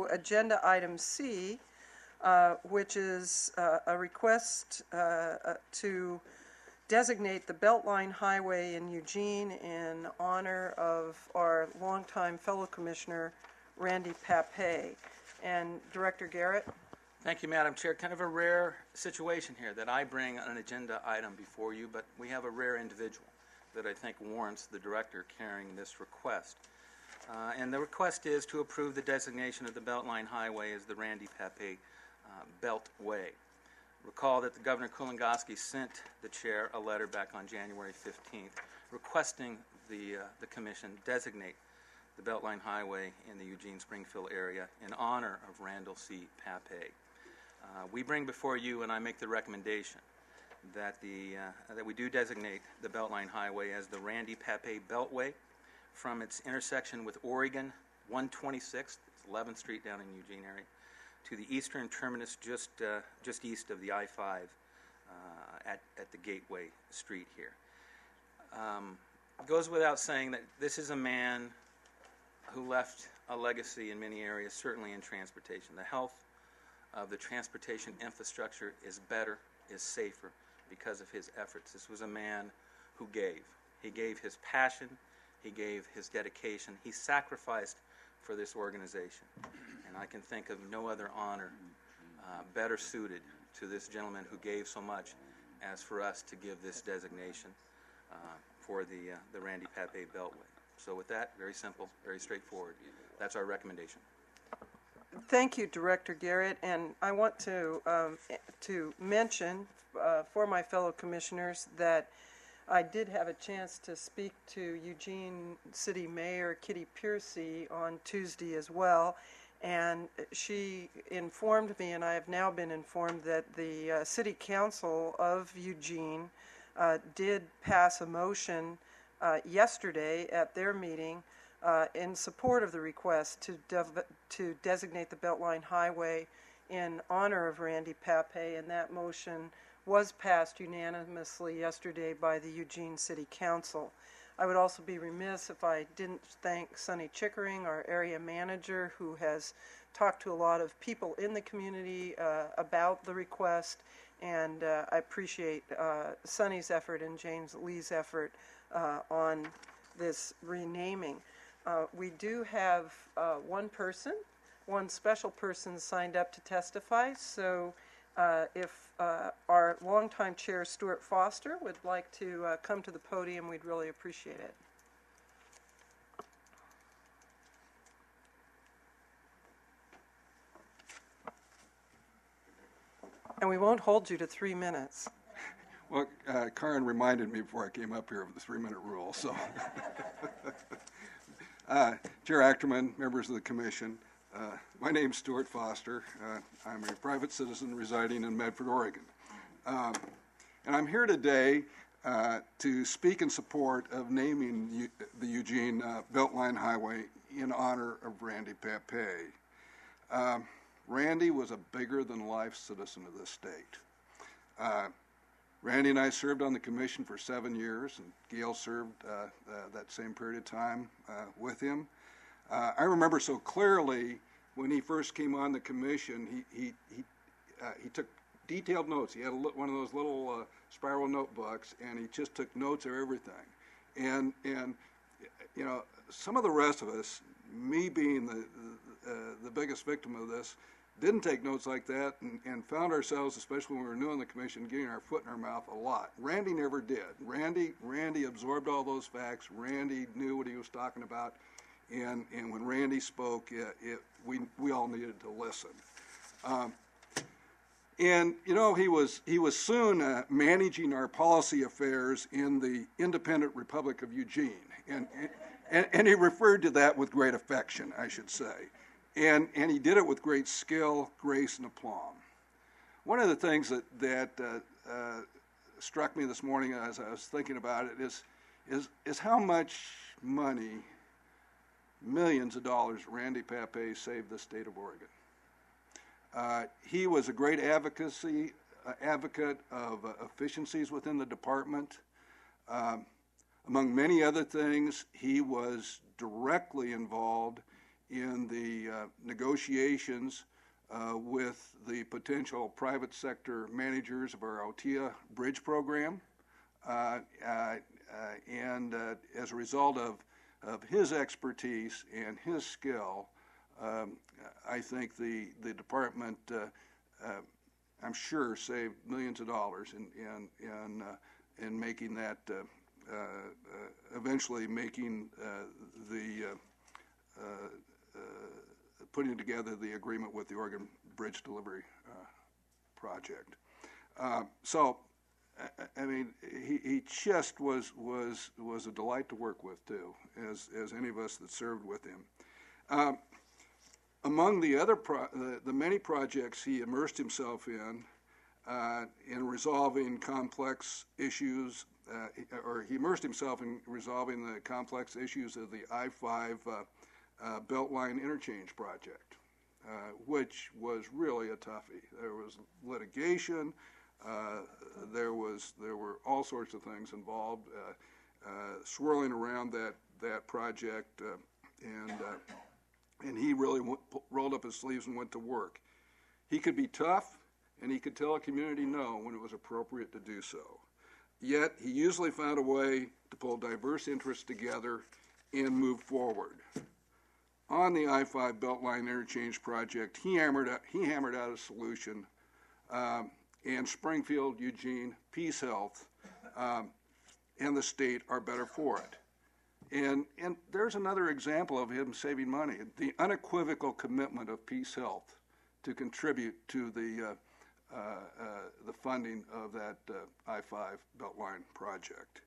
to agenda item C, which is a request to designate the Beltline Highway in Eugene in honor of our longtime fellow commissioner, Randy Pape. And Director Garrett? Thank you, Madam Chair. Kind of a rare situation here that I bring an agenda item before you, but we have a rare individual that I think warrants the Director carrying this request. And the request is to approve the designation of the Beltline Highway as the Randy Pape Beltway. Recall that the Governor Kulongoski sent the Chair a letter back on January 15th requesting the Commission designate the Beltline Highway in the Eugene-Springfield area in honor of Randall C. Pape. We bring before you, and I make the recommendation, that we do designate the Beltline Highway as the Randy Pape Beltway from its intersection with Oregon 126th, 11th Street down in Eugene area, to the eastern terminus just east of the I-5 at the Gateway Street here. It goes without saying that this is a man who left a legacy in many areas, certainly in transportation. The health of the transportation infrastructure is better, is safer because of his efforts. This was a man who gave. He gave his passion, he gave his dedication, he sacrificed for this organization. And I can think of no other honor better suited to this gentleman who gave so much as for us to give this designation for the Randy Pape Beltway. So with that, very simple, very straightforward. That's our recommendation. Thank you, Director Garrett, and I want to mention for my fellow commissioners that I did have a chance to speak to Eugene City Mayor Kitty Piercy on Tuesday as well, and she informed me, and I have now been informed, that the City Council of Eugene did pass a motion yesterday at their meeting in support of the request to designate the Beltline Highway in honor of Randy Pape, and that motion was passed unanimously yesterday by the Eugene City Council. I would also be remiss if I didn't thank Sonny Chickering, our area manager, who has talked to a lot of people in the community about the request, and I appreciate Sonny's effort and James Lee's effort on this renaming. We do have one special person signed up to testify, so if our longtime chair, Stuart Foster, would like to come to the podium, we'd really appreciate it. And we won't hold you to 3 minutes. Well, Karen reminded me before I came up here of the 3-minute rule. So, Chair Ackerman, members of the Commission, my name's Stuart Foster. I'm a private citizen residing in Medford, Oregon. And I'm here today to speak in support of naming the Eugene Beltline Highway in honor of Randy Pape. Randy was a bigger-than-life citizen of this state. Randy and I served on the commission for 7 years, and Gail served that same period of time with him. I remember so clearly when he first came on the commission, he took detailed notes. He had one of those little spiral notebooks, and he just took notes of everything. And you know, some of the rest of us, me being the biggest victim of this, didn't take notes like that, and found ourselves, especially when we were new in the commission, getting our foot in our mouth a lot. Randy never did. Randy absorbed all those facts. Randy knew what he was talking about, and when Randy spoke, we all needed to listen. And you know, he was soon managing our policy affairs in the independent Republic of Eugene, and he referred to that with great affection, I should say. And he did it with great skill, grace, and aplomb. One of the things that struck me this morning as I was thinking about it is how much money, millions of dollars, Randy Pape saved the state of Oregon. He was a great advocate of efficiencies within the department. Among many other things, he was directly involved in the negotiations with the potential private sector managers of our Altea Bridge program. And as a result of his expertise and his skill, I think the department, I'm sure, saved millions of dollars in making that, eventually making putting together the agreement with the Oregon Bridge Delivery Project. So, I mean, he just was a delight to work with too, as any of us that served with him. Among the other the many projects he immersed himself in resolving complex issues, or he immersed himself in resolving the complex issues of the I-5 Beltline Interchange project, which was really a toughie. There was litigation. There were all sorts of things involved, swirling around that project, and he really rolled up his sleeves and went to work. He could be tough, and he could tell a community no when it was appropriate to do so. Yet he usually found a way to pull diverse interests together and move forward. On the I-5 Beltline Interchange project, he hammered out a solution. And Springfield, Eugene, Peace Health, and the state are better for it. And there's another example of him saving money, the unequivocal commitment of Peace Health to contribute to the funding of that I-5 Beltline project.